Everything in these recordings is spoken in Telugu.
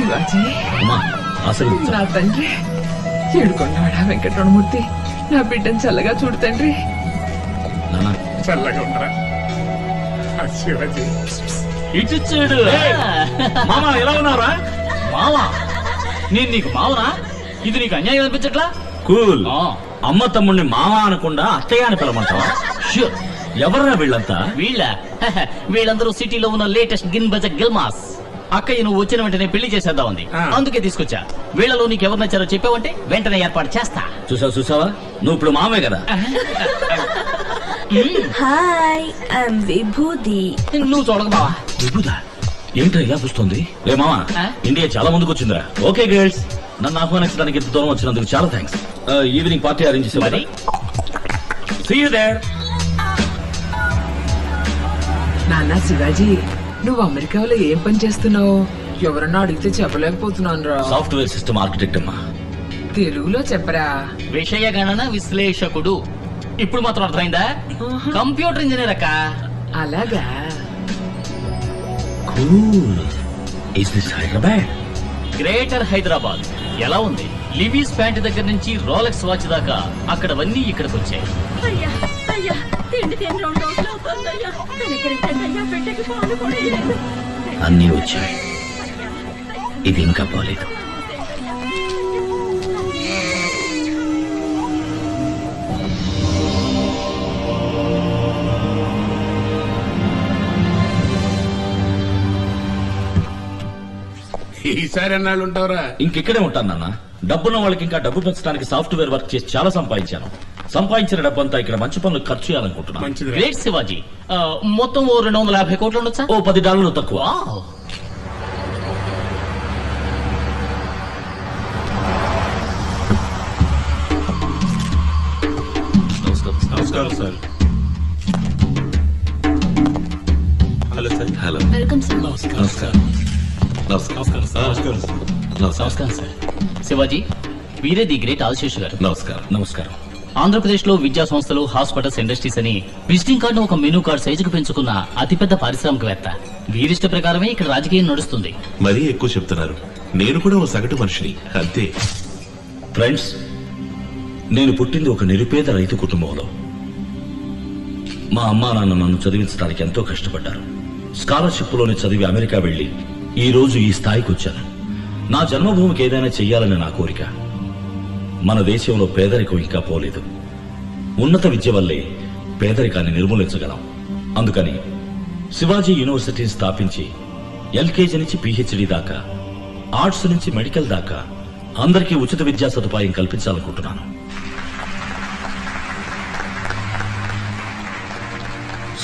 శివాజీ అసలు నా తండ్రి ఏడుకొండవాడా వెంకటరమణమూర్తి, నా బిడ్డను చల్లగా చూడు తండ్రి. చల్లగా ఉండరా శివాజీ. ఇచ్చాడు మామా. ఎలా ఉన్నారా మావా? నేను నీకు మావనా? ఇది నీకు అన్యాయం అనిపించట్లా? కూల్. అమ్మ తమ్ముడిని మావా అనకుండా అత్తయ్య అని పిలవమంటావా? ష్యూర్. ఎవరా వీళ్ళంతా? వీళ్ళందరూ సిటీలో ఉన్న లేటెస్ట్ గిన్ బజెట్ గిల్మాస్. అక్కయ్య నువ్వు వచ్చిన వెంటనే పెళ్లి చేసేద్దాం ఉంది, అందుకే తీసుకొచ్చా. వీళ్ళలో నీకు ఎవరు నచ్చారో చెప్పావంటే వెంటనే ఏర్పాటు చేస్తా. చూసావా, నువ్వు ఇప్పుడు మామే కదా. హాయ్, ఐఎమ్ విభూది. నువ్వు చూడక బావా. విభూదా ఏంటో ఇలా చూస్తుంది? రే మామా, ఇండియా చాలా ముందుకు వచ్చిందిరా. ఓకే గర్ల్స్, నన్ను ఆహ్వానించడానికి ఇంత దూరం వచ్చినందుకు చాలా థ్యాంక్స్. ఈవినింగ్ పార్టీ అరేంజ్ చేసేవాడి. See you there. నాన్న శివాజీ, నువ్వు అమెరికాలో ఏం పని చేస్తున్నావు? ఎవరన్నా అడిగితే చెప్పలేకపోతున్నాను రా. సాఫ్ట్వేర్ సిస్టమ్ ఆర్కిటెక్ట్ అమ్మా. తెలుగులో చెప్పరా. విషయ గణన విశ్లేషకుడు. ఇప్పుడు మాత్రం అర్థమైందా? కంప్యూటర్ ఇంజనీర్ అక్క. అలాగా. హైదరాబాద్, గ్రేటర్ హైదరాబాద్ ఎలా ఉంది? లివీస్ ప్యాంట్ దగ్గర నుంచి రోలెక్స్ వాచ్ దాకా అక్కడవన్నీ ఇక్కడికి వచ్చాయి. అన్నీ వచ్చాయి, ఇది ఇంకా పోలేదు. ఈసారి ఎన్నాళ్ళు ఉంటావురా? ఇంకెక్కడే ఉంటాను నాన్న. డబ్బున్న వాళ్ళకి ఇంకా డబ్బు పెంచడానికి సాఫ్ట్వేర్ వర్క్ చేసి చాలా సంపాదించాను. సంపాదించిన డబ్బంతా ఇక్కడ మంచి పనులు ఖర్చు చేయాలనుకుంటున్నాను. గ్రేట్ శివాజీ. మొత్తం ఓ 250 కోట్లు ఉండొచ్చా? ఓ $10 తక్కువ. నమస్కారం sir. Hello sir. Hello. Welcome sir. నమస్కారం. నమస్కారం సార్. శివాజీ, వీరే ది గ్రేట్ ఆశీష్ గారు. నమస్కారం. ఆంధ్రప్రదేశ్ లో విద్యా సంస్థలు, హాస్పిటల్స్, ఇండస్ట్రీస్ అని విజిటింగ్ కార్డు ఒక మెనూ కార్డు సైజుకు పెంచుకున్న అతిపెద్ద పారిశ్రామికవేత్త. వీరిష్ట ప్రకారమే ఇక్కడ రాజకీయం నడుస్తుంది. మరీ ఎక్కువ చెప్తున్నారు. నేను కూడా ఓ సగటు మనిషిని, అంతే. ఫ్రెండ్స్, నేను పుట్టింది ఒక నిరుపేద రైతు కుటుంబంలో. మా అమ్మా నాన్న నన్ను చదివించడానికి ఎంతో కష్టపడ్డారు. స్కాలర్షిప్ లోనే చదివి అమెరికా వెళ్లి ఈ రోజు ఈ స్థాయికి వచ్చాను. నా జన్మభూమికి ఏదైనా చెయ్యాలని నా కోరిక. మన దేశంలో పేదరికం ఇంకా పోలేదు. ఉన్నత విద్య వల్లే పేదరికాన్ని నిర్మూలించగలం. అందుకని శివాజీ యూనివర్సిటీని స్థాపించి ఎల్కేజీ నుంచి పిహెచ్డి దాకా, ఆర్ట్స్ నుంచి మెడికల్ దాకా అందరికీ ఉచిత విద్యా సదుపాయం కల్పించాలనుకుంటున్నాను.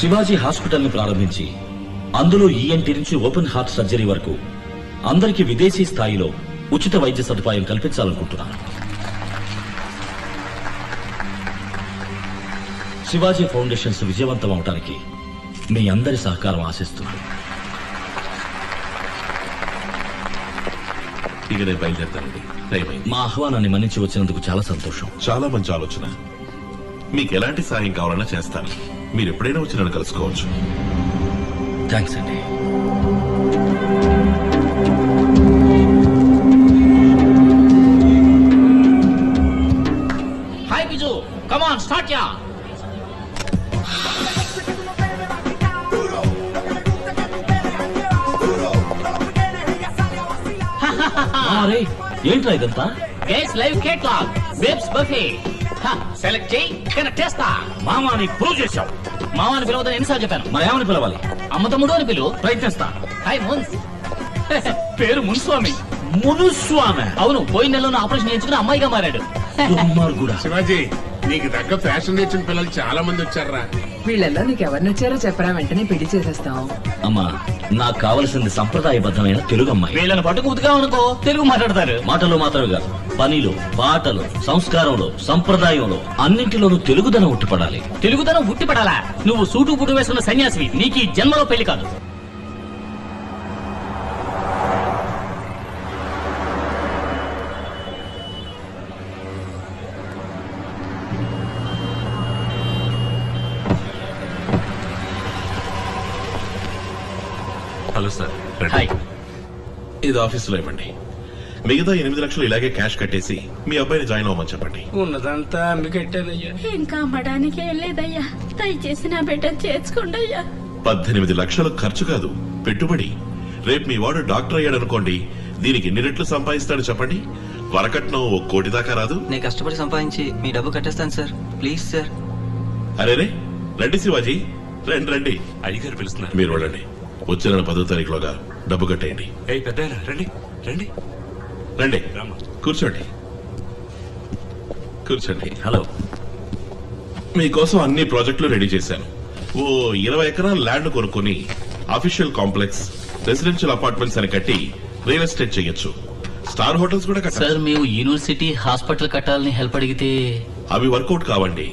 శివాజీ హాస్పిటల్ ని ప్రారంభించి అందులో ఈఎన్టీ నుంచి ఓపెన్ హార్ట్ సర్జరీ వరకు అందరికీ విదేశీ స్థాయిలో ఉచిత వైద్య సదుపాయం కల్పించాలనుకుంటున్నాను. శివాజీ ఫౌండేషన్స్ విజయవంతం అవడానికి మీ అందరి సహకారం ఆశిస్తుంది. ఇక నేను బయలుదేరుతానండి. మా ఆహ్వానాన్ని మన్నించి వచ్చినందుకు చాలా సంతోషం. చాలా మంచి ఆలోచన. మీకు ఎలాంటి సాయం కావాలన్నా చేస్తాను. మీరు ఎప్పుడైనా వచ్చి నన్ను కలుసుకోవచ్చు. థ్యాంక్స్ అండి. Hi Biju, come on start యా. ఏంట్రా ఇదంతా? Guys live catalog, babes buffet. Select చేయి, కనెక్ట్ చేస్తా. మామాని ప్రూవ్ చేశావు. మామాని పిలవదని ఎన్నిసార్లు చెప్పాను? మరి ఏమని పిలవాలి? అమ్మ తమ్ముడు అని పిలువు. ప్రయత్నిస్తా. హాయ్ మున్స్. పేరు మున్స్వామి. మునుస్వామి? అవును, పోయిన నెలలో ఆపరేషన్ చేయించుకుని అమ్మాయిగా మారాడు. శివాజీ, నీకు తగ్గ ఫ్యాషన్ నేర్చిన పిల్లలు చాలా మంది వచ్చారా? వీళ్ళల్లో నీకు ఎవరు నచ్చారో చెప్పరా, వెంటనే పెళ్లి చేసేస్తాం. అమ్మా, నాకు కావలసింది సంప్రదాయబద్ధమైన తెలుగు అమ్మాయి. వీళ్ళని పట్టుకు ఉతికామనుకో తెలుగు మాట్లాడతారు. మాటలు మాత్రమే కాదు, పనిలో, పాటలు, సంస్కారంలో, సంప్రదాయంలో అన్నింటిలోనూ తెలుగుదనం ఉట్టిపడాలి. తెలుగుదనం ఉట్టిపడాలా? నువ్వు సూటు పుట్టు వేసుకున్న సన్యాసివి. నీకు ఈ జన్మలో పెళ్లి కాదు. Hello sir. హాయ్. ఇది ఆఫీసులో ఇవ్వండి. మిగతా 8 లక్షలు ఇలాగే క్యాష్ కట్టేసి మీ అబ్బాయిని జాయిన్ అవ్వమని చెప్పండి. ఉన్నదంతా అమ్మి కట్టానయ్యా. ఇంకా అమ్మడానికి ఏం లేదయ్యా. దయచేసి నా బిడ్డ చేర్చుకోండి అయ్యా. 18 లక్షలు ఖర్చు కాదు, పెట్టుబడి. రేపు మీ వాడు డాక్టర్ అయ్యాడనుకోండి, దీనికి ఎన్ని రెట్లు సంపాదిస్తాడు చెప్పండి? వరకట్నం 1 కోటి దాకా రాదు. నేను కష్టపడి సంపాదించి మీ డబ్బు కట్టేస్తాను సార్. Please sir. అరే రండి శివాజీ, రండి రండి. అయ్యగారు పిలుస్తున్నారు. మీరు వెళ్ళండి. వచ్చే నెల 10వ తారీఖులోగా డబ్బు కట్టేయండి. పెద్ద రండి రండి రండి, కూర్చోండి కూర్చోండి. హలో. మీకోసం అన్ని ప్రాజెక్టులు రెడీ చేశాను. ఓ 20 ఎకరాల ల్యాండ్ కొనుక్కొని అఫీషియల్ కాంప్లెక్స్, రెసిడెన్షియల్ అపార్ట్మెంట్స్ అని కట్టి రియల్ ఎస్టేట్ చేయొచ్చు. స్టార్ హోటల్స్ కూడా కట్టాలి. సార్ మేము యూనివర్సిటీ హాస్పిటల్ కట్టాలని హెల్ప్ అడిగితే అవి వర్కౌట్ కావండి.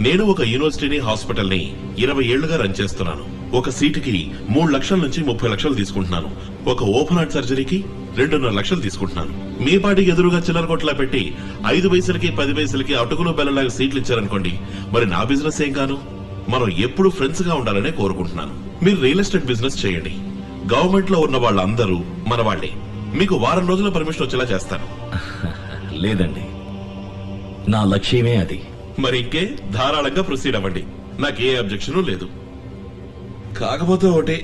నేను ఒక యూనివర్సిటీని, హాస్పిటల్ ని 20 ఏళ్లుగా రన్ చేస్తున్నాను. ఒక సీటుకి 3 లక్షల నుంచి 30 లక్షలు తీసుకుంటున్నాను. ఒక ఓపెన్ హార్ట్ సర్జరీకి 2.5 లక్షలు తీసుకుంటున్నాను. మీ పాటికి ఎదురుగా చిల్లర కొట్లా పెట్టి 5 పైసలకి 10 పైసలకి అటుకులు బెల్లలాగా సీట్లు ఇచ్చారనుకోండి, మరి నా బిజినెస్ ఏం కాను? మనం ఎప్పుడు ఫ్రెండ్స్ గా ఉండాలనే కోరుకుంటున్నాను. మీరు రియల్ ఎస్టేట్ బిజినెస్ చేయండి. గవర్నమెంట్ లో ఉన్న వాళ్ళందరూ మన వాళ్లే. మీకు వారం రోజుల పర్మిషన్ వచ్చేలా చేస్తాను. లేదండి, నా లక్ష్యమే అది. మరి ఇంకే ధారాళంగా ప్రొసీడ్ అవ్వండి. నాకే అబ్జెక్షన్ లేదు. కాకపోతే ఒకటి,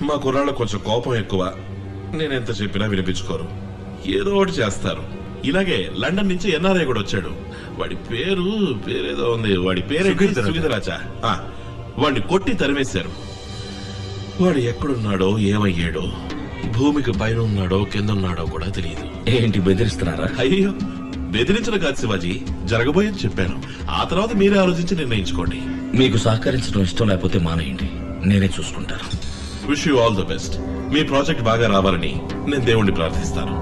మా కుర్రాళ్ళ కొంచెం కోపం ఎక్కువ. నేనెంత చెప్పినా వినిపించుకోరు, ఏదో ఒకటి చేస్తారు. ఇలాగే లండన్ నుంచి ఎన్ఆర్ఐ కూడా వచ్చాడు. వాడి పేరేదో ఉంది. వాడి పేరు సుగీతరాజా. వాడిని కొట్టి తరిమేశారు. వాడు ఎక్కడున్నాడో ఏమయ్యాడో, భూమికి పైన ఉన్నాడో కింద ఉన్నాడో కూడా తెలియదు. ఏంటి బెదిరిస్తున్నారా? అయ్యో, బెదిరించడం కాదు శివాజీ, జరగబోయేది చెప్పాను. ఆ తర్వాత మీరే ఆలోచించి నిర్ణయించుకోండి. మీకు సహకరించడం ఇష్టం లేకపోతే మానేయండి, నేనే చూసుకుంటాను. Wish you all the best. Me project బాగా రావాలని నేను దేవుణ్ణి ప్రార్థిస్తాను.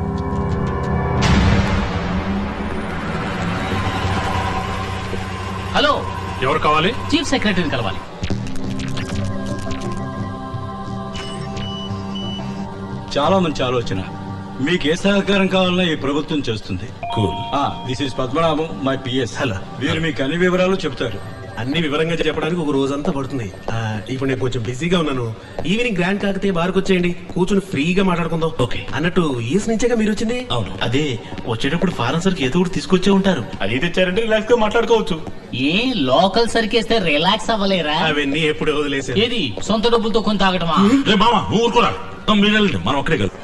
హలో, ఎవరు కావాలి? చీఫ్ సెక్రటరీని కలవాలి. చాలా మంచి ఆలోచన. మీకే సహకారం కావాలన్నా ఈ ప్రభుత్వం చేస్తుంది. Cool. This is Padmanabham, my PS. Hello. వీరు మీకు అన్ని వివరాలు చెప్తారు. అన్ని వివరంగా చెప్పడానికి ఒక రోజంతా పడుతుంది. ఇప్పుడు నేను కొంచెం బిజీగా ఉన్నాను. ఈవినింగ్ గ్రాండ్ కాకతే బార్కు వచ్చేయండి, కూర్చొని ఫ్రీగా మాట్లాడుకుందాం. ఓకే. అన్నట్టు ఈస్ నుంచేగా మీరు వచ్చింది? అవును. అదే వచ్చేటప్పుడు ఫారెన్ సరికి ఏదో ఒకటి తీసుకొచ్చే ఉంటారు. అది తెచ్చారంటే రిలాక్స్ గా మాట్లాడుకోవచ్చు. ఏ లోకల్ సరికేస్తే రిలాక్స్ అవ్వలేరా? అవన్నీ ఎప్పుడు వదిలేసారు. ఏది సొంత డబ్బులతో కొని తాగటమా? రే మామ, నువ్వు ఊరుకోరా. మీరు వెళ్ళండి, మనం అక్కడే కదా.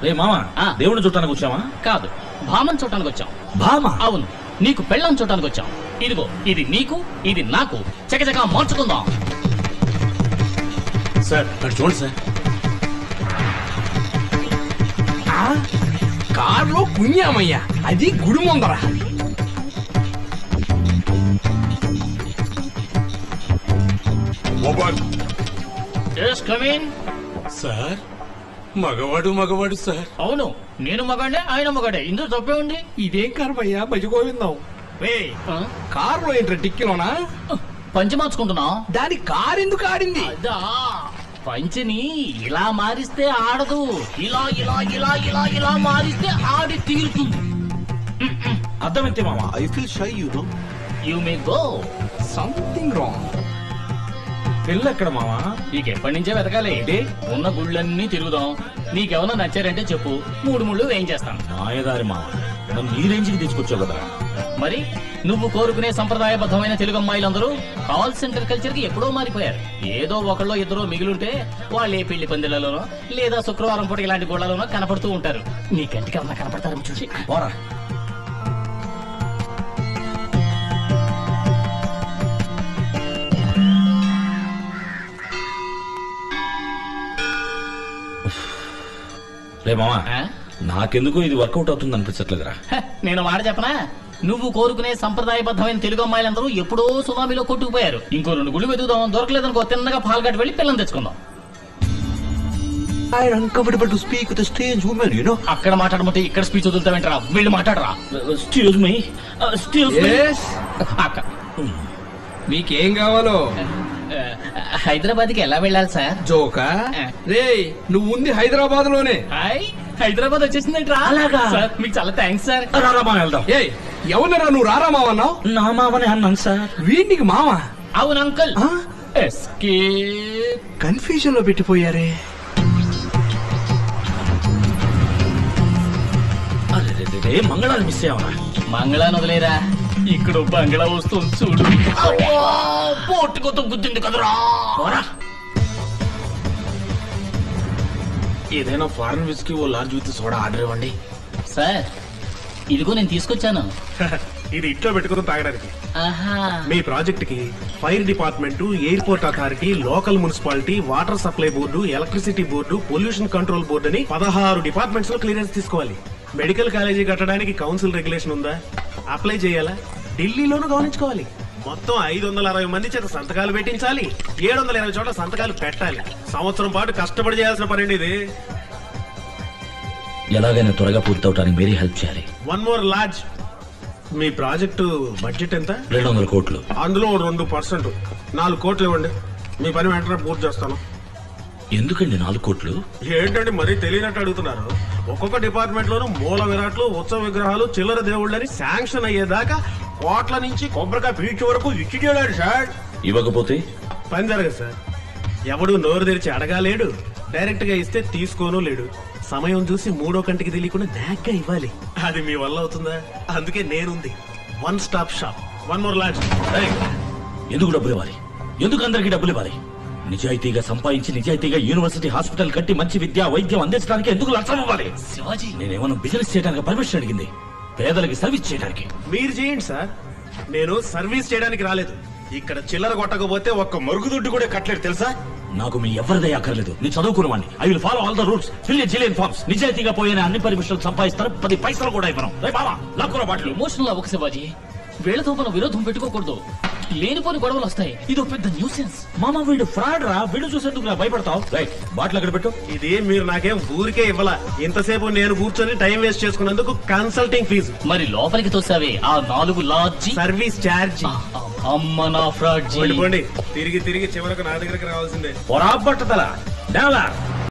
రే మామ, దేవుడిని చూడటానికి వచ్చామా? కాదు, భామను చూడటానికి వచ్చాం. భామ? అవును, నీకు పెళ్ళం చూడటానికి వచ్చాం. ఇదిగో, ఇది నీకు, ఇది నాకు. చకచకా మార్చుకుందాం. సార్ అటు చూడండి సార్. కారులో పుణ్యామయ్యా, అది గుడి ముందర. Yes, come in. సార్ మగవాడు సార్. అవును, నేను మగాడే, ఆయన మగాడే. ఇందులో తప్పే ఉంది. ఇదేం కర్మయ్యా, భజగోవిందాం. కారులో ఏంట్రా టిక్కిలోనా? పంచి మార్చుకుంటున్నా. దాని కారు ఎందుకు ఆడింది? అదా, పంచిని ఇలా మారిస్తే ఆడదు, ఇలా ఇలా ఇలా ఇలా ఇలా మారిస్తే ఆడి తీరుతుంది. అర్థమైతే మామ. I feel shy, you know. You may go. Something wrong. పెళ్ళి ఎక్కడ మామ? నీకు ఎప్పటి నుంచే వెతకాలి. ఉన్న గుళ్ళన్నీ తిరుగుదాం. నీకెవరన్నా నచ్చారంటే చెప్పు, 3 ముళ్ళు వేయించేస్తాను. నాయదారి మామ, నన్ను ఈ రేంజ్కి తీసుకొచ్చావు కదా. మరి నువ్వు కోరుకునే సంప్రదాయబద్ధమైన తెలుగు అమ్మాయిలందరూ కాల్ సెంటర్ కల్చర్ కి ఎప్పుడో మారిపోయారు. ఏదో ఒకళ్ళో ఇద్దరో మిగిలింటే వాళ్ళే పెళ్లి పందిళ్లలోనో లేదా శుక్రవారం పూట ఇలాంటి గోళ్లలోనో కనపడుతూ ఉంటారు. నీ కంటికి ఎవరన్నా కనపడతారు చూసి పోరా. రే మామ, నాకెందుకు ఇది వర్కౌట్ అవుతుంది అనిపించట్లేదురా. నేను మాట చెప్పనా, నువ్వు కోరుకునే సంప్రదాయబద్ధమైన తెలుగు అమ్మాయిలందరూ ఎప్పుడో సునామీలో కొట్టుకుపోయారు. ఇంకో 2 గుళ్ళు వెతుకుదాం, దొరకలేదనుకో తిన్నగా పాల్గట్ వెళ్ళి పిల్లలు తెచ్చుకుందాం. uncomfortable to speak with a strange woman, you know. అక్కడ మాట్లాడమంటే ఇక్కడ స్పీచ్ వదులుతావేంటరా? వీళ్ళు మాట్లాడరా. Excuse me, excuse me. అక్క, మీకేం కావాలో? హైదరాబాద్ కి ఎలా వెళ్ళాలి సార్? జోకా? రే, నువ్వు ఉంది హైదరాబాద్ లోనే. హైదరాబాద్ వచ్చేసిందంటే అలాగా సార్, మీకు చాలా థ్యాంక్స్ సార్. రారామా వెళ్దాం. ఏ, ఎవరినరా నువ్వు రారా మావన్నావు? నా మావనే అన్నాను సార్. వీడికి మావా? అవును అంకుల్. ఎస్కేప్. కన్ఫ్యూజన్ లో పెట్టిపోయారే. అరే మంగళాన్ని మిస్ అయ్యావరా? మంగళాన్ని వదిలేరా, ఇక్కడ బంగ్లా వస్తుంది చూడు. పోటుకొత్త గుద్దింది కదరా. ఏదైనా ఫారెన్ విస్కీ ఓ లార్జ్ విత్ సోడా ఆర్డర్ ఇవ్వండి. సార్ ఇదిగో నేను తీసుకొచ్చాను. ఇది ఇంట్లో పెట్టుకుని తాగడానికి. ఆహా. మీ ప్రాజెక్ట్ కి fire department, airport authority, local municipality, water supply board, electricity board, pollution control board అని 16 డిపార్ట్మెంట్స్ లో క్లియరెన్స్ తీసుకోవాలి. మెడికల్ కాలేజీ కట్టడానికి కౌన్సిల్ రెగ్యులేషన్ ఉందా? అప్లై చేయాలా? ఢిల్లీలోనూ గమనించుకోవాలి. మొత్తం 560 మంది చేత సంతకాలు పెట్టించాలి. 720 చోట్ల సంతకాలు పెట్టాలి. సంవత్సరం పాటు కష్టపడి చేయాల్సిన పని ఇది. ఎలాగైనా త్వరగా పూర్తవటానికి మీరే హెల్ప్ చేయాలి. One more large. మీ ప్రాజెక్టు బడ్జెట్ ఎంత? 200 కోట్లు. అందులో 2%, 4 కోట్లు ఇవ్వండి. మీ పని వెంటనే పూర్తి చేస్తాను. ఎందుకండి 4 కోట్లు? ఏంటండి మరీ తెలియనట్టు అడుగుతున్నారు? ఒక్కొక్క డిపార్ట్మెంట్ లోనూ మూల విరాట్లు, ఉత్సవ విగ్రహాలు, చిల్లర దేవుళ్ళని శాంక్షన్ అయ్యేదాకా కోట్ల నుంచి కొబ్బరికాయ పీచు వరకు ఇచ్చి చేయలేడు సార్. ఇవ్వకపోతే పని జరగదు సార్. ఎవడు నోరు తెరిచి అడగాలేడు, డైరెక్ట్ గా ఇస్తే తీసుకోను లేడు. సమయం చూసి మూడో కంటికి తెలియకుండా నాగ్గా ఇవ్వాలి. అది మీ వల్ల అవుతుందా? అందుకే నేనుంది. One stop shop. One more lodge. ఎందుకు డబ్బులు ఇవ్వాలి? ఎందుకు అందరికి డబ్బులు ఇవ్వాలి? నిజాయితీగా సంపాదించి నిజాయితీగా యూనివర్సిటీ హాస్పిటల్ కట్టి మంచి విద్య వైద్యం అందించడానికి ఎందుకు లంచం ఇవ్వాలి? శివాజీ, నేనేమన్నా బిజినెస్ చేయడానికి పర్మిషన్ అడిగింది, పేదలకి సర్వీస్ చేయడానికి. మీరు చేయండి సార్, నేను సర్వీస్ చేయడానికి రాలేదు. ఇక్కడ చిల్లర కొట్టకపోతే ఒక్క మరుగుదొడ్డు కూడా కట్టలేదు తెలుసా? నాకు మీ ఎవరిదే అక్కర్లేదు. నేను చదువుకున్నవాడిని. I will follow all the rules, fill zillion forms. నిజాయితీగా పోయిన అన్ని పర్మిషన్లు సంపాదిస్తారు. 10 పైసలు కూడా ఇవ్వను. లాక్కున్న బాటలు. ఎమోషనల్ అవ్వక శివాజీ. వీళ్ళతో మనం విరోధం పెట్టుకోకూడదు. లేనిపోని గొడవలు వస్తాయి. ఇది పెద్ద న్యూసెన్స్. మామ వీడు ఫ్రాడ్ రా. వీడు చూసేందుకు నా భయపడతావు? రైట్, బాటిల్ అక్కడ పెట్టు. ఇది మీరు నాకేం ఊరికే ఇవ్వాల. ఇంతసేపు నేను కూర్చొని టైం వేస్ట్ చేసుకున్నందుకు కన్సల్టింగ్ ఫీజు. మరి లోపలికి తోసావే ఆ 4 లాడ్జి సర్వీస్ ఛార్జ్. అమ్మ నా ఫ్రాడ్. తిరిగి తిరిగి చివరకు నా దగ్గరికి రావాల్సిందే. పొరా పట్టతల